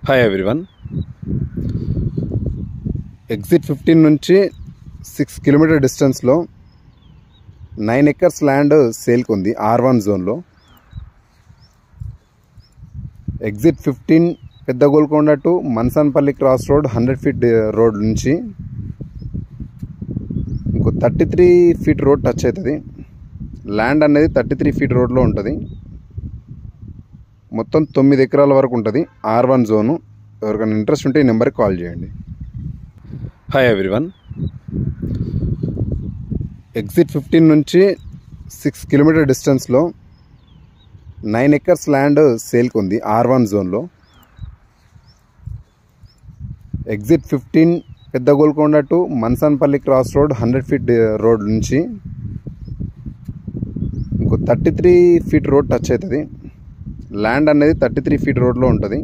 Hi everyone. Exit 15 నుంచి 6 kilometre డిస్టెన్స్లో 9 acres land సేల్కి ఉంది R1 జోన్లో. ఎగ్జిట్ 15 పెద్ద Golconda to Mansanpalli cross road 100 feet road నుంచి ఇంకో 33 ఫీట్ రోడ్ టచ్ అవుతుంది. ల్యాండ్ అనేది 33 ఫీట్ రోడ్లో ఉంటుంది. మొత్తం 9 ఎకరాల వరకు ఉంటుంది R1 జోను. ఎవరికైనా ఇంట్రెస్ట్ ఉంటే ఈ నెంబర్కి కాల్ చేయండి. Hi everyone. ఎగ్జిట్ 15 నుంచి 6 కిలోమీటర్ డిస్టెన్స్లో 9 ఎకర్స్ ల్యాండ్ సేల్కి ఉంది R1 జోన్లో. ఎగ్జిట్ 15 పెద్ద Golconda to Mansanpalli cross road 100 feet road నుంచి ఇంకో 33 ఫీట్ రోడ్ టచ్ అవుతుంది. ల్యాండ్ అనేది 33 ఫీట్ రోడ్లో ఉంటుంది.